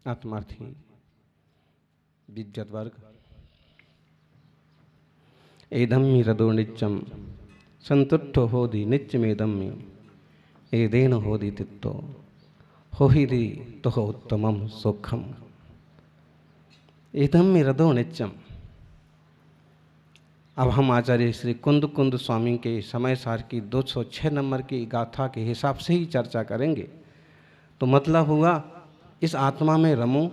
आत्मार्थी विद्यत वर्ग एदम्मि रदो नित्यम संतुष्टो होदि नित्यमेदम्मि एदेन होदि तित्तो होहिदि तो उत्तमम सुखम। एदम्मि रदो नित्यम। अब हम आचार्य श्री कुंद कुंद स्वामी के समय सार की 206 नंबर की गाथा के हिसाब से ही चर्चा करेंगे। तो मतलब हुआ इस आत्मा में रमो,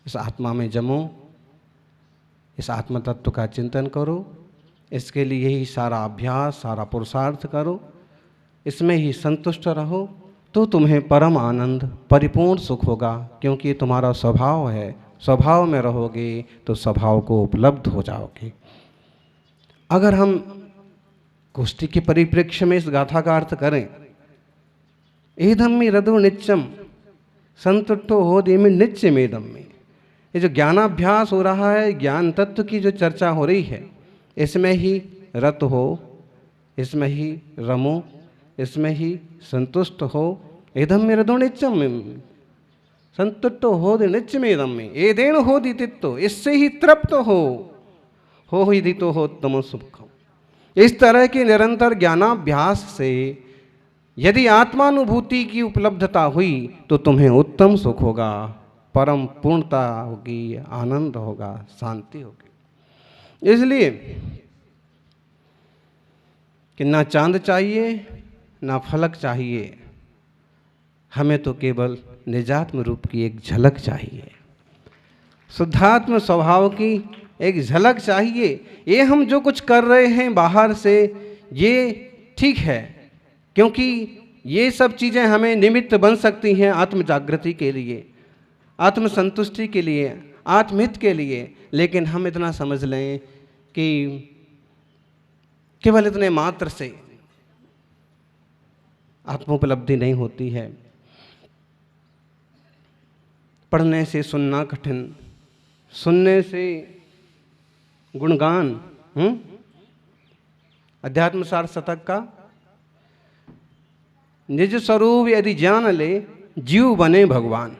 इस आत्मा में जमो, इस आत्म तत्व का चिंतन करो, इसके लिए ही सारा अभ्यास सारा पुरुषार्थ करो, इसमें ही संतुष्ट रहो, तो तुम्हें परम आनंद परिपूर्ण सुख होगा। क्योंकि ये तुम्हारा स्वभाव है, स्वभाव में रहोगे तो स्वभाव को उपलब्ध हो जाओगे। अगर हम गोष्ठी के परिप्रेक्ष्य में इस गाथा का अर्थ करें, एधम्मि रदो नित्यम संतुष्टो होदि नित्यमेदम में, ये जो ज्ञानाभ्यास हो रहा है, ज्ञान तत्व की जो चर्चा हो रही है, इसमें ही रत हो, इसमें ही रमो, इसमें ही संतुष्ट हो। एधम्मि रदो नित्यम संतुष्टो होदि नित्यमेदम में एदेन होदि तित्तो, इससे ही तृप्त हो ही दितो हो उत्तम सुखम। इस तरह के निरंतर ज्ञानाभ्यास से यदि आत्मानुभूति की उपलब्धता हुई तो तुम्हें उत्तम सुख होगा, परम पूर्णता होगी, आनंद होगा, शांति होगी। इसलिए कि ना चांद चाहिए ना फलक चाहिए, हमें तो केवल निजात्म रूप की एक झलक चाहिए, शुद्धात्म स्वभाव की एक झलक चाहिए। ये हम जो कुछ कर रहे हैं बाहर से, ये ठीक है, क्योंकि ये सब चीज़ें हमें निमित्त बन सकती हैं आत्म जागृति के लिए, आत्म संतुष्टि के लिए, आत्महित के लिए। लेकिन हम इतना समझ लें कि केवल इतने मात्र से आत्मोपलब्धि नहीं होती है। पढ़ने से सुनना कठिन, सुनने से गुणगान, अध्यात्म सार शतक का निज स्वरूप यदि जान ले जीव बने भगवान।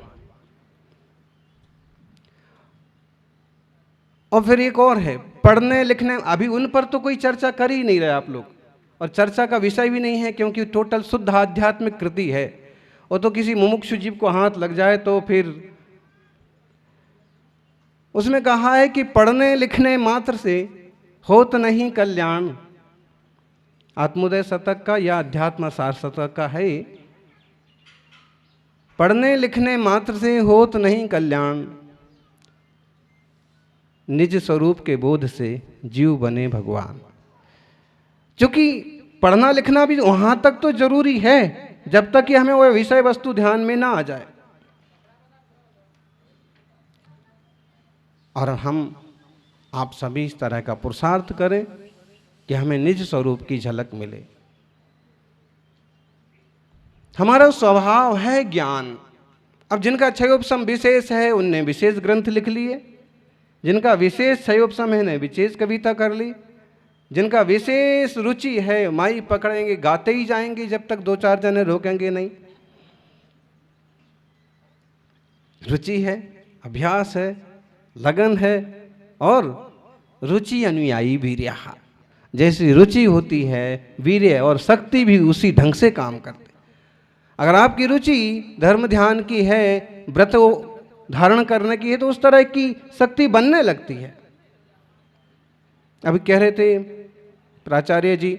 और फिर एक और है, पढ़ने लिखने, अभी उन पर तो कोई चर्चा कर ही नहीं रहे आप लोग, और चर्चा का विषय भी नहीं है, क्योंकि टोटल शुद्ध आध्यात्मिक कृति है। और तो किसी मुमुक्षु जीव को हाथ लग जाए तो फिर उसमें कहा है कि पढ़ने लिखने मात्र से होत नहीं कल्याण। आत्मोदय शतक का या अध्यात्म सार शतक का है, पढ़ने लिखने मात्र से होत नहीं कल्याण, निज स्वरूप के बोध से जीव बने भगवान। क्योंकि पढ़ना लिखना भी वहां तक तो जरूरी है जब तक कि हमें वह विषय वस्तु ध्यान में ना आ जाए। और हम आप सभी इस तरह का पुरुषार्थ करें कि हमें निज स्वरूप की झलक मिले। हमारा स्वभाव है ज्ञान। अब जिनका क्षयोपशम विशेष है उनने विशेष ग्रंथ लिख लिए, जिनका विशेष क्षयोपशम है ने विशेष कविता कर ली, जिनका विशेष रुचि है माई पकड़ेंगे गाते ही जाएंगे जब तक दो चार जने रोकेंगे नहीं। रुचि है, अभ्यास है, लगन है, और रुचि अनुयायी वीर्य। जैसी रुचि होती है वीर्य और शक्ति भी उसी ढंग से काम करते। अगर आपकी रुचि धर्म ध्यान की है, व्रत धारण करने की है, तो उस तरह की शक्ति बनने लगती है। अभी कह रहे थे प्राचार्य जी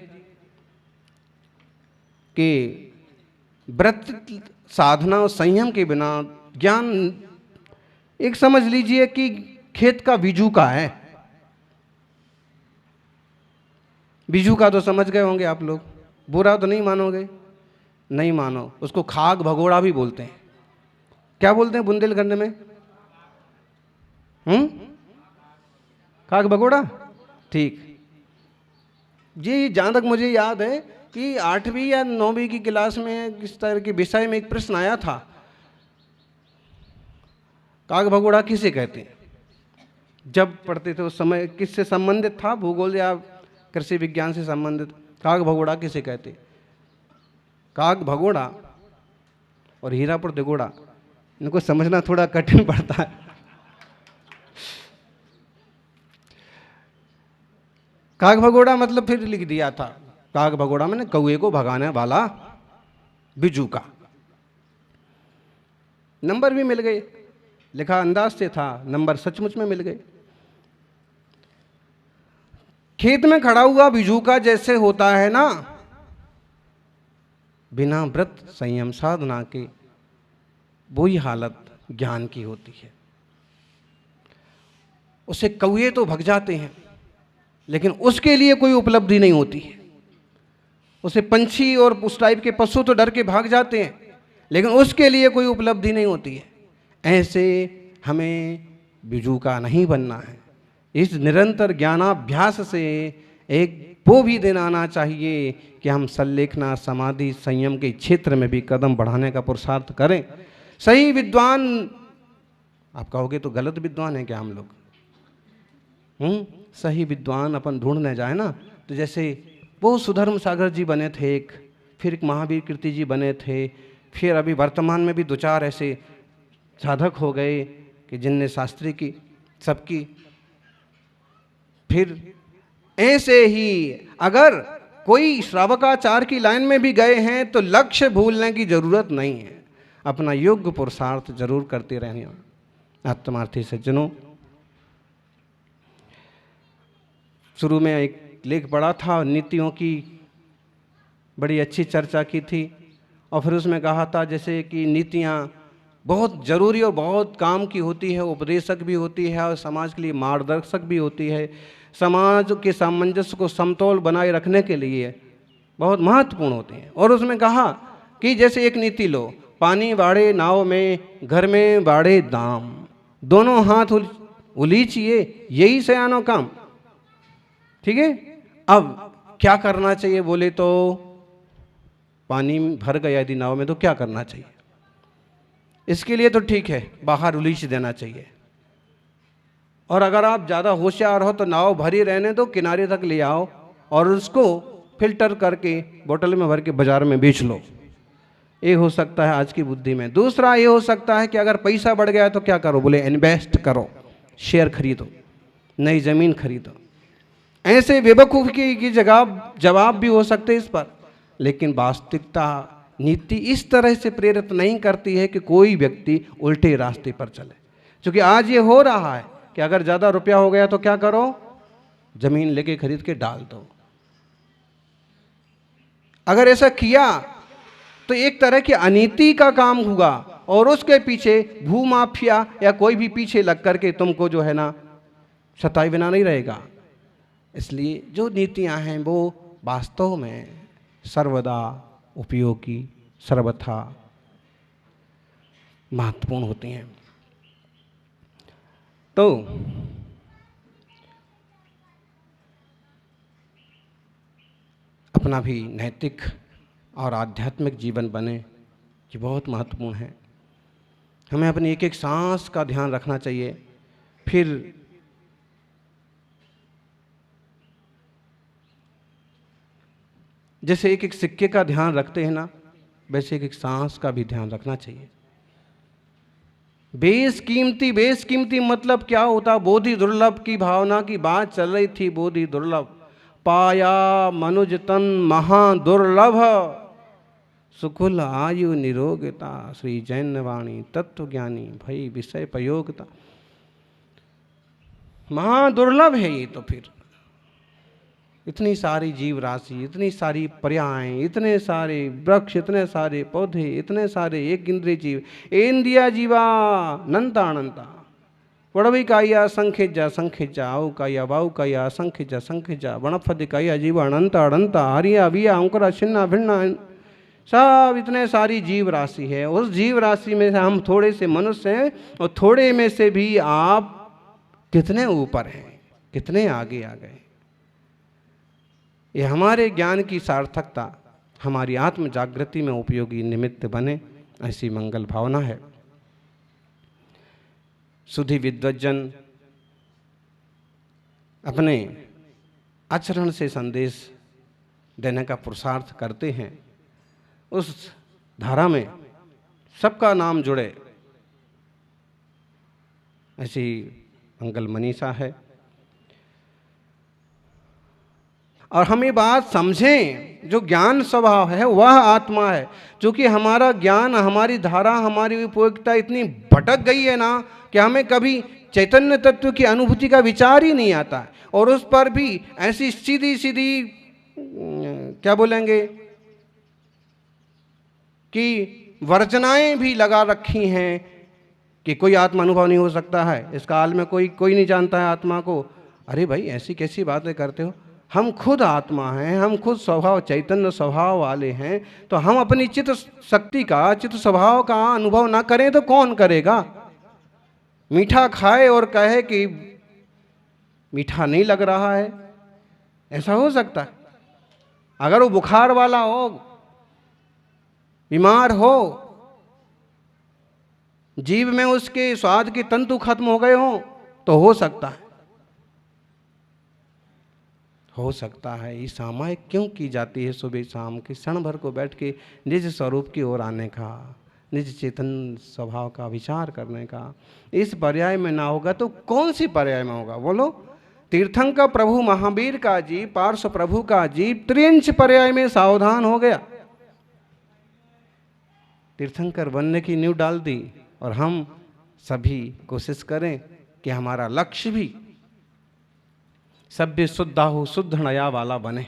कि व्रत साधना और संयम के बिना ज्ञान, एक समझ लीजिए कि खेत का बीजू का है। बीजू का तो समझ गए होंगे आप लोग, बुरा तो नहीं मानोगे? नहीं मानो, उसको खाग भगोड़ा भी बोलते हैं। क्या बोलते हैं बुंदेलखंड में? खाग भगोड़ा, ठीक। जी जहाँ तक मुझे याद है कि 8वीं या 9वीं की क्लास में इस तरह के विषय में एक प्रश्न आया था, काग भगोड़ा किसे कहते हैं? जब पढ़ते थे उस समय किससे संबंधित था, भूगोल या कृषि विज्ञान से संबंधित। काग भगोड़ा किसे कहते? काग भगोड़ा और हीरापुर दिगोड़ा, इनको समझना थोड़ा कठिन पड़ता है। काग भगोड़ा मतलब फिर लिख दिया था, काग भगोड़ा मैंने कौए को भगाने वाला बिजू का। नंबर भी मिल गए, लिखा अंदाज से था, नंबर सचमुच में मिल गए। खेत में खड़ा हुआ बिजू का जैसे होता है ना, बिना व्रत संयम साधना के, वही हालत ज्ञान की होती है। उसे कौए तो भग जाते हैं, लेकिन उसके लिए कोई उपलब्धि नहीं होती है। उसे पंछी और उस टाइप के पशु तो डर के भाग जाते हैं, लेकिन उसके लिए कोई उपलब्धि नहीं होती है। ऐसे हमें बिजू का नहीं बनना है। इस निरंतर ज्ञानाभ्यास से एक वो भी दिन आना चाहिए कि हम संलेखना, समाधि, संयम के क्षेत्र में भी कदम बढ़ाने का पुरुषार्थ करें। सही विद्वान, आप कहोगे तो गलत विद्वान है क्या हम लोग? सही विद्वान अपन ढूंढने जाए ना, तो जैसे वो सुधर्म सागर जी बने थे एक, फिर एक महावीर कीर्ति जी बने थे, फिर अभी वर्तमान में भी दो चार ऐसे साधक हो गए कि जिनने शास्त्री की सबकी। फिर ऐसे ही अगर कोई श्रावकाचार की लाइन में भी गए हैं तो लक्ष्य भूलने की जरूरत नहीं है, अपना योग्य पुरुषार्थ जरूर करते रहना। आत्मार्थी सज्जनों, शुरू में एक लेख पढ़ा था, नीतियों की बड़ी अच्छी चर्चा की थी, और फिर उसमें कहा था जैसे कि नीतियाँ बहुत ज़रूरी और बहुत काम की होती है, उपदेशक भी होती है और समाज के लिए मार्गदर्शक भी होती है। समाज के सामंजस्य को समतोल बनाए रखने के लिए बहुत महत्वपूर्ण होती हैं। और उसमें कहा कि जैसे एक नीति लो, पानी बाढ़े नाव में, घर में बाढ़े दाम, दोनों हाथ उलीचिए, यही सयानो काम। ठीक है, अब क्या करना चाहिए बोले तो, पानी भर गया यदि नाव में तो क्या करना चाहिए? इसके लिए तो ठीक है, बाहर उलीच देना चाहिए, और अगर आप ज़्यादा होशियार हो तो नाव भरी रहने दो, किनारे तक ले आओ और उसको फिल्टर करके बोतल में भर के बाजार में बेच लो। ये हो सकता है आज की बुद्धि में। दूसरा ये हो सकता है कि अगर पैसा बढ़ गया तो क्या करो, बोले इन्वेस्ट करो, शेयर खरीदो, नई ज़मीन खरीदो। ऐसे बेवकूफ़ी की जगह जवाब भी हो सकते इस पर, लेकिन वास्तविकता नीति इस तरह से प्रेरित नहीं करती है कि कोई व्यक्ति उल्टे रास्ते पर चले। क्योंकि आज ये हो रहा है कि अगर ज़्यादा रुपया हो गया तो क्या करो, ज़मीन लेके खरीद के डाल दो। अगर ऐसा किया तो एक तरह की अनीति का काम हुआ, और उसके पीछे भूमाफिया या कोई भी पीछे लग करके तुमको जो है ना सताए बिना नहीं रहेगा। इसलिए जो नीतियां हैं वो वास्तव में सर्वदा उपयोगी, सर्वथा महत्वपूर्ण होती हैं। तो अपना भी नैतिक और आध्यात्मिक जीवन बने, ये बहुत महत्वपूर्ण है। हमें अपनी एक एक सांस का ध्यान रखना चाहिए। फिर जैसे एक एक सिक्के का ध्यान रखते हैं ना, वैसे एक एक सांस का भी ध्यान रखना चाहिए। बेशकीमती, बेशकीमती मतलब क्या होता? बोधि दुर्लभ की भावना की बात चल रही थी। बोधि दुर्लभ पाया मनुज तन महा दुर्लभ, सुकुल आयु निरोगता, श्री जैन वाणी तत्व ज्ञानी भई विषय प्रयोगता। महा दुर्लभ है ये। तो फिर इतनी सारी जीव राशि, इतनी सारी पर्यायें, इतने सारे वृक्ष, इतने सारे पौधे, इतने सारे एक इंद्रिय जीव, इंद्रिया जीवा नंता अनंता, वड़वी काया संखेजा संखेजा, आऊ काया वाऊ काया संखेजा संखेजा, वणफदि काया जीवा अनंता अनंता, हरिया विया अंकुरा छिन्ना भिन्ना, सब इतने सारी जीव राशि है। उस जीव राशि में से हम थोड़े से मनुष्य हैं, और थोड़े में से भी आप कितने ऊपर हैं, कितने आगे आ गए। ये हमारे ज्ञान की सार्थकता, हमारी आत्म जागृति में उपयोगी निमित्त बने, ऐसी मंगल भावना है। सुधी विद्वज्जन अपने आचरण से संदेश देने का पुरुषार्थ करते हैं, उस धारा में सबका नाम जुड़े, ऐसी मंगल मनीषा है। और हम ये बात समझें, जो ज्ञान स्वभाव है वह आत्मा है। क्योंकि हमारा ज्ञान, हमारी धारा, हमारी उपयोगिता इतनी भटक गई है ना कि हमें कभी चैतन्य तत्व की अनुभूति का विचार ही नहीं आता है। और उस पर भी ऐसी सीधी सीधी क्या बोलेंगे कि वर्जनाएं भी लगा रखी हैं कि कोई आत्मा अनुभव नहीं हो सकता है, इस काल में कोई नहीं जानता है आत्मा को। अरे भाई, ऐसी कैसी बातें करते हो? हम खुद आत्मा हैं, हम खुद स्वभाव चैतन्य स्वभाव वाले हैं। तो हम अपनी चित्त शक्ति का, चित्त स्वभाव का अनुभव ना करें तो कौन करेगा? मीठा खाए और कहे कि मीठा नहीं लग रहा है, ऐसा हो सकता है? अगर वो बुखार वाला हो, बीमार हो, जीभ में उसके स्वाद के तंतु खत्म हो गए हो, तो हो सकता है। ये सामायिक क्यों की जाती है? सुबह शाम के क्षण भर को बैठ के निज स्वरूप की ओर आने का, निज चेतन स्वभाव का विचार करने का। इस पर्याय में ना होगा तो कौन सी पर्याय में होगा? बोलो। तीर्थंकर प्रभु महावीर का जीव, पार्श्व प्रभु का जीव त्रिंच पर्याय में सावधान हो गया, तीर्थंकर बनने की नींव डाल दी। और हम सभी कोशिश करें कि हमारा लक्ष्य भी सभ्य शुद्धाहु शुद्ध नया वाला बने।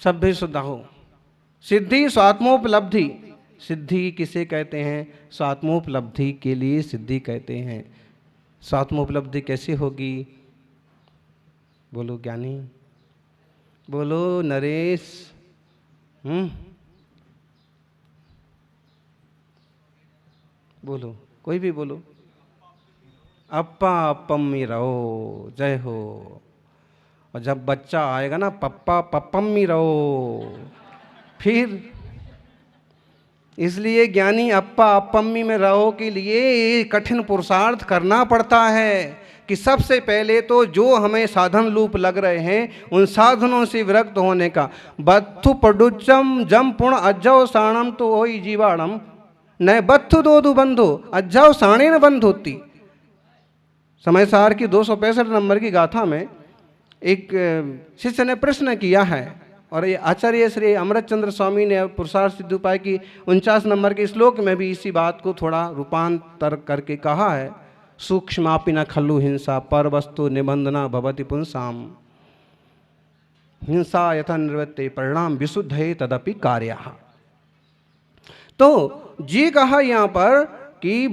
सभ्य शुद्धाहु सिद्धि स्वात्मोपलब्धि। सिद्धि किसे कहते हैं? स्वात्मोपलब्धि के लिए सिद्धि कहते हैं। स्वात्मोपलब्धि कैसे होगी? बोलो ज्ञानी, बोलो नरेश। बोलो, कोई भी बोलो। अप्पा अप्पम्मी रहो, जय हो। और जब बच्चा आएगा ना, पप्पा पप्पम्मी रहो, फिर इसलिए ज्ञानी अप्पा अप्पम्मी में रहो के लिए कठिन पुरुषार्थ करना पड़ता है कि सबसे पहले तो जो हमें साधन लूप लग रहे हैं उन साधनों से विरक्त होने का। बत्थु पडुच्चम जम पुण अज्जव साणम तो वही जीवाणम न बत्थु दो बंधु अज्जव साणे न बंध होती। समय सार की 265 नंबर की गाथा में एक शिष्य ने प्रश्न किया है और ये आचार्य श्री अमृतचंद्र स्वामी ने पुरुषार्थ सिद्ध उपाय की 49 नंबर के श्लोक में भी इसी बात को थोड़ा रूपांतर करके कहा है। सूक्ष्मापि न खल्लु हिंसा पर वस्तु निबंधना भवति पुंसाम हिंसा यथा निवृत्ते परिणाम विशुद्धे तदपि कार्यः। तो जी कहा यहाँ पर कि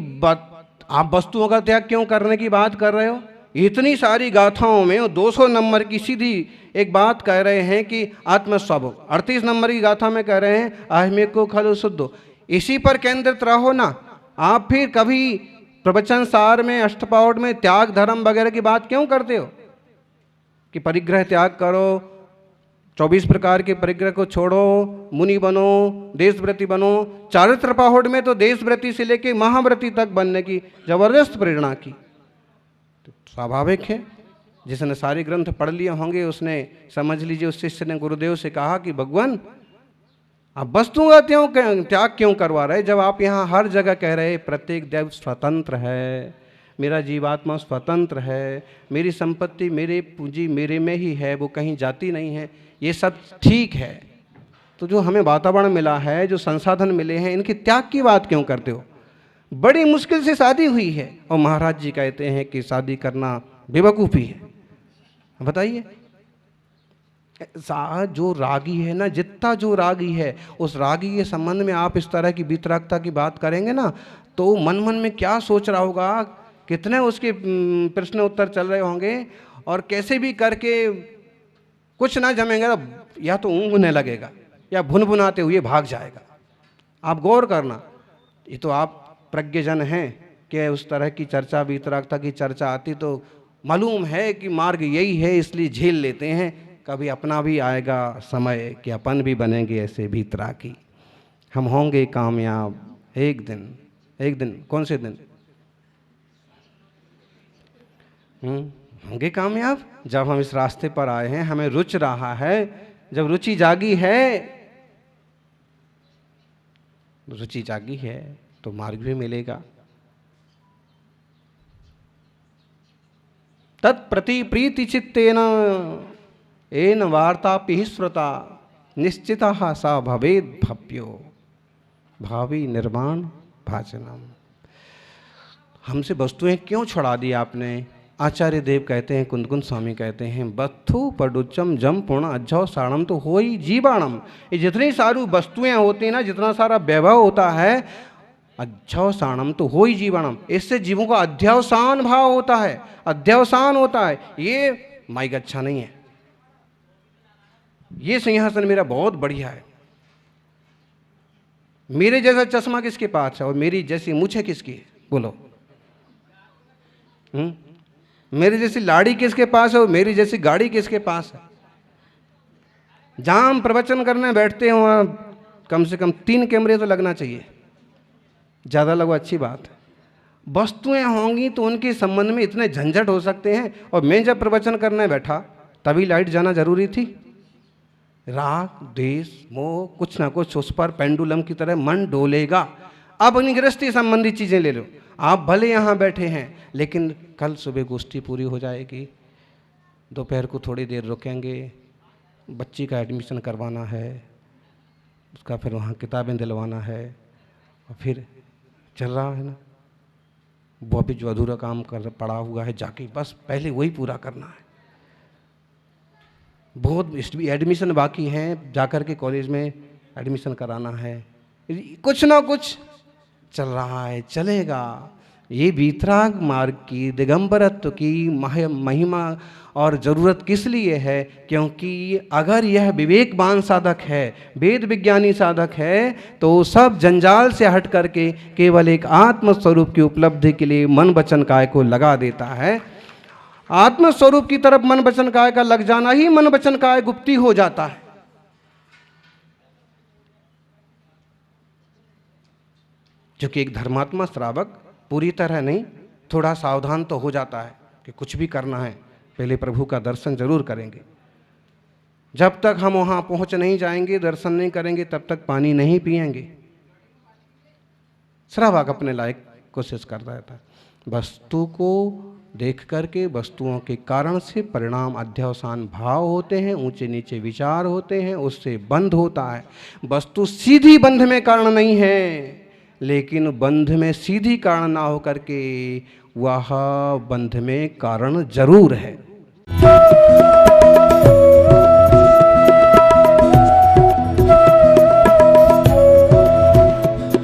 आप वस्तुओं का त्याग क्यों करने की बात कर रहे हो? इतनी सारी गाथाओं में 200 नंबर की सीधी एक बात कह रहे हैं कि आत्मस्वभाव। 38 नंबर की गाथा में कह रहे हैं अहमे को खलु शुद्धो। इसी पर केंद्रित रहो ना। आप फिर कभी प्रवचन सार में, अष्टपाउट में त्याग धर्म वगैरह की बात क्यों करते हो कि परिग्रह त्याग करो, 24 प्रकार के परिग्रह को छोड़ो, मुनि बनो, देशव्रती बनो। चारित्र पाहुड़ में तो देशव्रती से लेके महाव्रती तक बनने की जबरदस्त प्रेरणा की। तो स्वाभाविक है, जिसने सारे ग्रंथ पढ़ लिए होंगे उसने समझ लीजिए, उस शिष्य ने गुरुदेव से कहा कि भगवान आप वस्तुओं का त्याग क्यों करवा रहे, जब आप यहाँ हर जगह कह रहे प्रत्येक देव स्वतंत्र है, मेरा जीवात्मा स्वतंत्र है, मेरी संपत्ति मेरे पूंजी मेरे में ही है, वो कहीं जाती नहीं है। ये सब ठीक है, तो जो हमें वातावरण मिला है, जो संसाधन मिले हैं, इनके त्याग की बात क्यों करते हो? बड़ी मुश्किल से शादी हुई है और महाराज जी कहते हैं कि शादी करना बेवकूफ़ी है। बताइए, जो रागी है ना, जितना जो रागी है, उस रागी के संबंध में आप इस तरह की वितरकता की बात करेंगे ना, तो मन मन में क्या सोच रहा होगा, कितने उसके प्रश्न उत्तर चल रहे होंगे, और कैसे भी करके कुछ ना जमेगा, या तो ऊँघने लगेगा या भुनभुनाते हुए भाग जाएगा। आप गौर करना, ये तो आप प्रज्ञजन हैं कि उस तरह की चर्चा, वितरकता की चर्चा आती तो मालूम है कि मार्ग यही है, इसलिए झेल लेते हैं। कभी अपना भी आएगा समय कि अपन भी बनेंगे ऐसे भीतरागी, हम होंगे कामयाब एक दिन। एक दिन कौन से दिन? होंगे कामयाब। जब हम इस रास्ते पर आए हैं, हमें रुच रहा है, जब रुचि जागी है, रुचि जागी है तो मार्ग भी मिलेगा। तत्प्रति प्रीति चित्तेन एन वार्तापि स्मृता निश्चितः सा भवेद भव्यो भावी निर्माण भाजनम। हमसे वस्तुएं क्यों छुड़ा दी आपने? आचार्य देव कहते हैं, कुंदकुंद स्वामी कहते हैं, वस्तु पडुचम जम पूर्ण अज्जव साणम तो हो ही जीवाणम। ये जितनी सारी वस्तुएं होती हैं ना, जितना सारा वैभव होता है, अध्यव साणम तो हो ही जीवाणम, इससे जीवों का अध्यवसान भाव होता है, अध्यवसान होता है। ये माइक अच्छा नहीं है, ये सिंहासन मेरा बहुत बढ़िया है, मेरे जैसा चश्मा किसके पास है और मेरी जैसी मूछें किसकी है? बोलो। मेरी जैसी लाड़ी किसके पास है और मेरी जैसी गाड़ी किसके पास है? जहां हम प्रवचन करने बैठते हैं वहां कम से कम 3 कैमरे तो लगना चाहिए, ज़्यादा लगो अच्छी बात है। वस्तुएं होंगी तो उनके संबंध में इतने झंझट हो सकते हैं। और मैं जब प्रवचन करने बैठा तभी लाइट जाना जरूरी थी। राग द्वेष मोह कुछ ना कुछ उस पर पेंडुलम की तरह मन डोलेगा। अब गृहस्थी संबंधी चीज़ें ले लो, आप भले यहाँ बैठे हैं लेकिन कल सुबह गोष्ठी पूरी हो जाएगी, दोपहर को थोड़ी देर रुकेंगे, बच्ची का एडमिशन करवाना है, उसका फिर वहाँ किताबें दिलवाना है, और फिर चल रहा है ना, वो अभी जो अधूरा काम कर पड़ा हुआ है जाके बस पहले वही पूरा करना है। बहुत एडमिशन बाकी हैं, जाकर के कॉलेज में एडमिशन कराना है, कुछ ना कुछ चल रहा है, चलेगा। ये वीतराग मार्ग की दिगंबरत्व की महिमा और ज़रूरत किस लिए है? क्योंकि अगर यह विवेकवान साधक है, वेद विज्ञानी साधक है, तो सब जंजाल से हट करके केवल एक आत्मस्वरूप की उपलब्धि के लिए मन वचन काय को लगा देता है। आत्मस्वरूप की तरफ मन वचन काय का लग जाना ही मन वचन काय गुप्ती हो जाता है। क्योंकि एक धर्मात्मा श्रावक पूरी तरह नहीं, थोड़ा सावधान तो हो जाता है कि कुछ भी करना है पहले प्रभु का दर्शन जरूर करेंगे। जब तक हम वहाँ पहुँच नहीं जाएंगे, दर्शन नहीं करेंगे, तब तक पानी नहीं पिएंगे। श्रावक अपने लायक कोशिश कर रहा था। वस्तु को देख करके, वस्तुओं के कारण से परिणाम अध्यवसान भाव होते हैं, ऊंचे नीचे विचार होते हैं, उससे बंध होता है। वस्तु सीधी बंध में कारण नहीं है, लेकिन बंध में सीधी कारण ना होकर के वह बंध में कारण जरूर है।